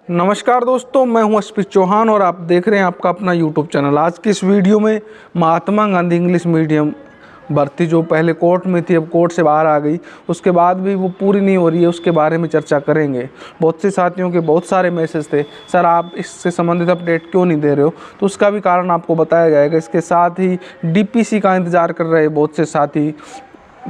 नमस्कार दोस्तों, मैं हूं अस्पित चौहान और आप देख रहे हैं आपका अपना यूट्यूब चैनल। आज की इस वीडियो में महात्मा गांधी इंग्लिश मीडियम भर्ती जो पहले कोर्ट में थी, अब कोर्ट से बाहर आ गई, उसके बाद भी वो पूरी नहीं हो रही है, उसके बारे में चर्चा करेंगे। बहुत से साथियों के बहुत सारे मैसेज थे, सर आप इससे संबंधित अपडेट क्यों नहीं दे रहे हो, तो उसका भी कारण आपको बताया जाएगा। इसके साथ ही डीपीसी का इंतज़ार कर रहे बहुत से साथी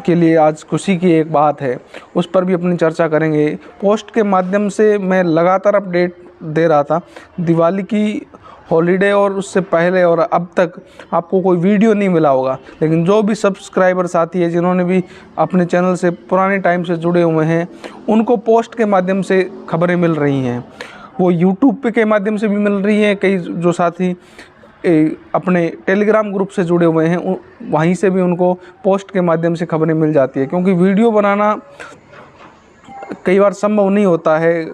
के लिए आज खुशी की एक बात है, उस पर भी अपनी चर्चा करेंगे। पोस्ट के माध्यम से मैं लगातार अपडेट दे रहा था, दिवाली की हॉलीडे और उससे पहले और अब तक आपको कोई वीडियो नहीं मिला होगा, लेकिन जो भी सब्सक्राइबर साथी है जिन्होंने भी अपने चैनल से पुराने टाइम से जुड़े हुए हैं, उनको पोस्ट के माध्यम से खबरें मिल रही हैं। वो यूट्यूब पे के माध्यम से भी मिल रही हैं, कई जो साथी अपने टेलीग्राम ग्रुप से जुड़े हुए हैं वहीं से भी उनको पोस्ट के माध्यम से खबरें मिल जाती है, क्योंकि वीडियो बनाना कई बार संभव नहीं होता है,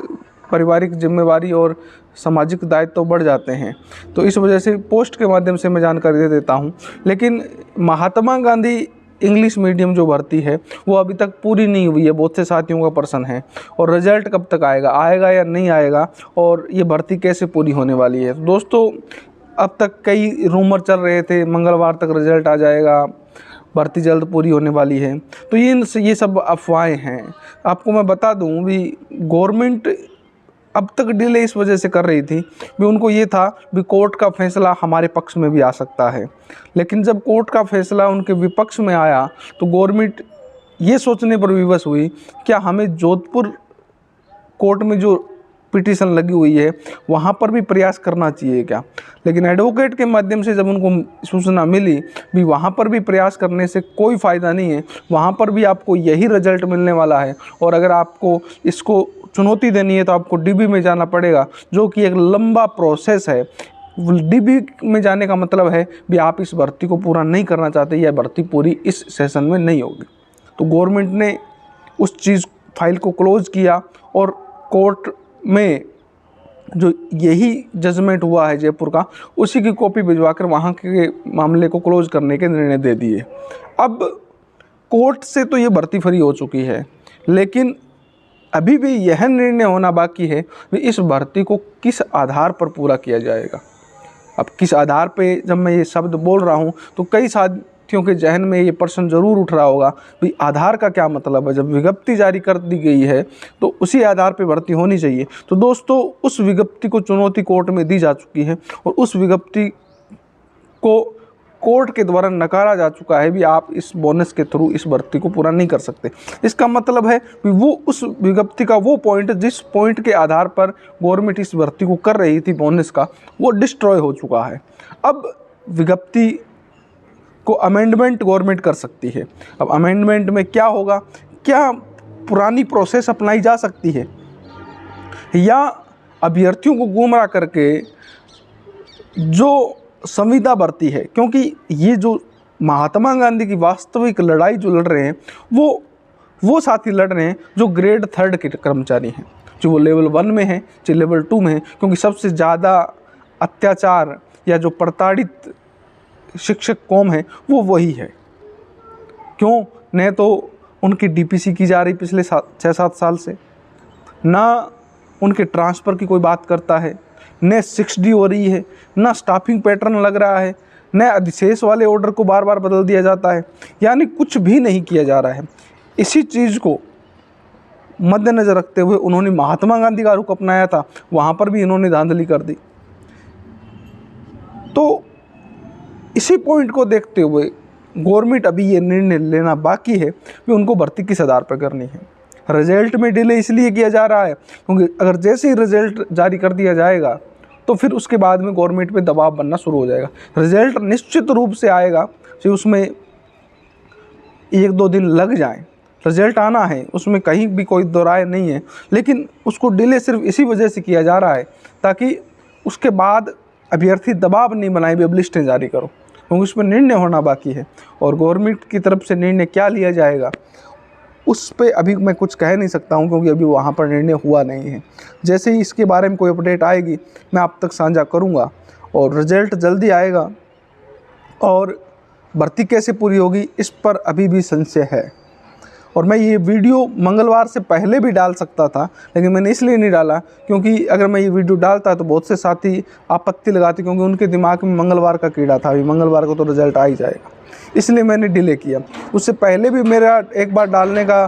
पारिवारिक जिम्मेवारी और सामाजिक दायित्व तो बढ़ जाते हैं, तो इस वजह से पोस्ट के माध्यम से मैं जानकारी दे देता हूं। लेकिन महात्मा गांधी इंग्लिश मीडियम जो भर्ती है वो अभी तक पूरी नहीं हुई है, बहुत से साथियों का प्रश्न है, और रिजल्ट कब तक आएगा या नहीं आएगा, और ये भर्ती कैसे पूरी होने वाली है। दोस्तों, अब तक कई रूमर चल रहे थे, मंगलवार तक रिजल्ट आ जाएगा, भर्ती जल्द पूरी होने वाली है, तो ये सब अफवाहें हैं। आपको मैं बता दूं भी, गवर्नमेंट अब तक डिले इस वजह से कर रही थी भी उनको ये था भी कोर्ट का फैसला हमारे पक्ष में भी आ सकता है, लेकिन जब कोर्ट का फैसला उनके विपक्ष में आया तो गवर्नमेंट ये सोचने पर विवश हुई क्या हमें जोधपुर कोर्ट में जो पिटीशन लगी हुई है वहाँ पर भी प्रयास करना चाहिए क्या। लेकिन एडवोकेट के माध्यम से जब उनको सूचना मिली भी वहाँ पर भी प्रयास करने से कोई फ़ायदा नहीं है, वहाँ पर भी आपको यही रिजल्ट मिलने वाला है, और अगर आपको इसको चुनौती देनी है तो आपको डीबी में जाना पड़ेगा, जो कि एक लंबा प्रोसेस है। डीबी में जाने का मतलब है भी आप इस भर्ती को पूरा नहीं करना चाहते, यह भर्ती पूरी इस सेशन में नहीं होगी। तो गवर्नमेंट ने उस चीज़ फाइल को क्लोज़ किया और कोर्ट में जो यही जजमेंट हुआ है जयपुर का, उसी की कॉपी भिजवाकर वहाँ के मामले को क्लोज करने के निर्णय दे दिए। अब कोर्ट से तो ये भर्ती फ्री हो चुकी है, लेकिन अभी भी यह निर्णय होना बाकी है कि इस भर्ती को किस आधार पर पूरा किया जाएगा। अब किस आधार पे जब मैं ये शब्द बोल रहा हूँ तो कई साथियों के जहन में ये प्रश्न जरूर उठ रहा होगा भी आधार का क्या मतलब है। जब विज्ञप्ति जारी कर दी गई है तो उसी आधार पे भर्ती होनी चाहिए। तो दोस्तों, उस विज्ञप्ति को चुनौती कोर्ट में दी जा चुकी है और उस विज्ञप्ति को कोर्ट के द्वारा नकारा जा चुका है भी आप इस बोनस के थ्रू इस भर्ती को पूरा नहीं कर सकते। इसका मतलब है कि वो उस विज्ञप्ति का वो पॉइंट जिस पॉइंट के आधार पर गवर्नमेंट इस भर्ती को कर रही थी बोनस का, वो डिस्ट्रॉय हो चुका है। अब विज्ञप्ति को अमेंडमेंट गवर्नमेंट कर सकती है। अब अमेंडमेंट में क्या होगा, क्या पुरानी प्रोसेस अपनाई जा सकती है या अभ्यर्थियों को गुमराह करके जो संविदा भर्ती है, क्योंकि ये जो महात्मा गांधी की वास्तविक लड़ाई जो लड़ रहे हैं वो साथी लड़ रहे हैं जो ग्रेड 3 के कर्मचारी हैं, जो वो लेवल 1 में हैं, जो लेवल 2 में हैं, क्योंकि सबसे ज़्यादा अत्याचार या जो प्रताड़ित शिक्षक कौम है वो वही है। क्यों न तो उनकी डीपीसी की जा रही पिछले 6-7 साल से, ना उनके ट्रांसफ़र की कोई बात करता है, न 6D हो रही है, ना स्टाफिंग पैटर्न लग रहा है, न अधिशेष वाले ऑर्डर को बार बार बदल दिया जाता है, यानी कुछ भी नहीं किया जा रहा है। इसी चीज़ को मद्देनज़र रखते हुए उन्होंने महात्मा गांधी का रुख अपनाया था, वहाँ पर भी इन्होंने धांधली कर दी। तो इसी पॉइंट को देखते हुए गवर्नमेंट अभी ये निर्णय लेना बाकी है कि उनको भर्ती किस आधार पर करनी है। रिजल्ट में डिले इसलिए किया जा रहा है क्योंकि अगर जैसे ही रिजल्ट जारी कर दिया जाएगा तो फिर उसके बाद में गवर्नमेंट पे दबाव बनना शुरू हो जाएगा। रिजल्ट निश्चित रूप से आएगा, फिर उसमें 1-2 दिन लग जाएं, रिजल्ट आना है, उसमें कहीं भी कोई दो राय नहीं है, लेकिन उसको डिले सिर्फ इसी वजह से किया जा रहा है ताकि उसके बाद अभ्यर्थी दबाव नहीं बनाए भी अब लिस्टें जारी करो, क्योंकि उसमें निर्णय होना बाकी है। और गवर्नमेंट की तरफ से निर्णय क्या लिया जाएगा उस पे अभी मैं कुछ कह नहीं सकता हूं, क्योंकि अभी वहाँ पर निर्णय हुआ नहीं है। जैसे ही इसके बारे में कोई अपडेट आएगी मैं आप तक साझा करूँगा, और रिजल्ट जल्दी आएगा और भर्ती कैसे पूरी होगी, इस पर अभी भी संशय है। और मैं ये वीडियो मंगलवार से पहले भी डाल सकता था, लेकिन मैंने इसलिए नहीं डाला क्योंकि अगर मैं ये वीडियो डालता तो बहुत से साथी आपत्ति लगाते, क्योंकि उनके दिमाग में मंगलवार का कीड़ा था, अभी मंगलवार को तो रिजल्ट आ ही जाएगा, इसलिए मैंने डिले किया। उससे पहले भी मेरा एक बार डालने का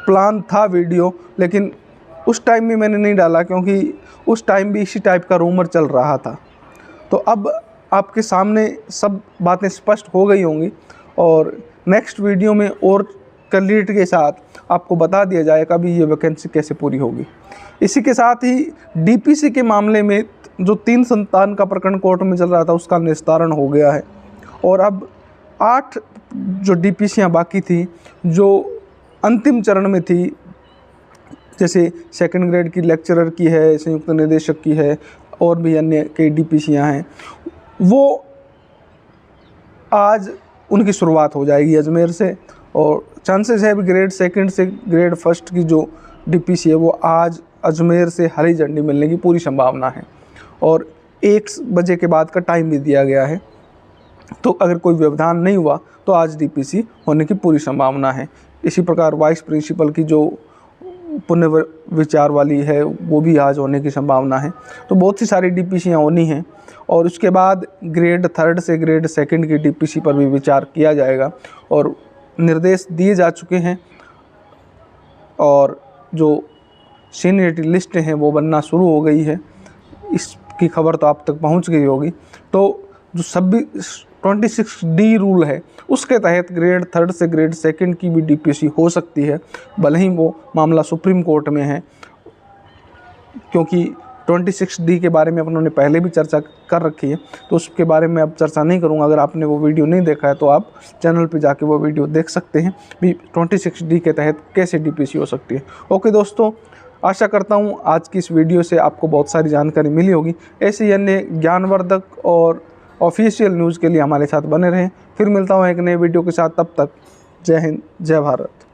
प्लान था वीडियो, लेकिन उस टाइम भी मैंने नहीं डाला क्योंकि उस टाइम भी इसी टाइप का रूमर चल रहा था। तो अब आपके सामने सब बातें स्पष्ट हो गई होंगी और नेक्स्ट वीडियो में और कैंडिडेट के साथ आपको बता दिया जाएगा भी ये वैकेंसी कैसे पूरी होगी। इसी के साथ ही डीपीसी के मामले में जो 3 संतान का प्रकरण कोर्ट में चल रहा था उसका निस्तारण हो गया है और अब 8 जो डीपीसीयाँ बाकी थी जो अंतिम चरण में थी, जैसे सेकंड ग्रेड की लेक्चरर की है, संयुक्त निदेशक की है और भी अन्य कई डीपीसीयाँ हैं, वो आज उनकी शुरुआत हो जाएगी अजमेर से और चांसेस है भी ग्रेड सेकंड से ग्रेड फर्स्ट की जो डीपीसी है वो आज अजमेर से हरी झंडी मिलने की पूरी संभावना है और 1 बजे के बाद का टाइम भी दिया गया है। तो अगर कोई व्यवधान नहीं हुआ तो आज डीपीसी होने की पूरी संभावना है। इसी प्रकार वाइस प्रिंसिपल की जो पुनर्विचार वाली है वो भी आज होने की संभावना है। तो बहुत सी सारी डीपीसीयाँ होनी हैं और उसके बाद ग्रेड 3 से ग्रेड 2 की डीपीसी पर भी विचार किया जाएगा और निर्देश दिए जा चुके हैं और जो सीनियरिटी लिस्ट हैं वो बनना शुरू हो गई है। इसकी खबर तो आप तक पहुंच गई होगी। तो जो 26D रूल है उसके तहत ग्रेड 3 से ग्रेड 2 की भी डीपीसी हो सकती है, भले ही वो मामला सुप्रीम कोर्ट में है, क्योंकि 26D के बारे में उन्होंने पहले भी चर्चा कर रखी है, तो उसके बारे में अब चर्चा नहीं करूंगा। अगर आपने वो वीडियो नहीं देखा है तो आप चैनल पे जाके वो वीडियो देख सकते हैं भी 26D के तहत कैसे डीपीसी हो सकती है। ओके दोस्तों, आशा करता हूँ आज की इस वीडियो से आपको बहुत सारी जानकारी मिली होगी। ऐसे ही अन्य ज्ञानवर्धक और ऑफिशियल न्यूज़ के लिए हमारे साथ बने रहें। फिर मिलता हूँ एक नए वीडियो के साथ, तब तक जय हिंद, जय भारत।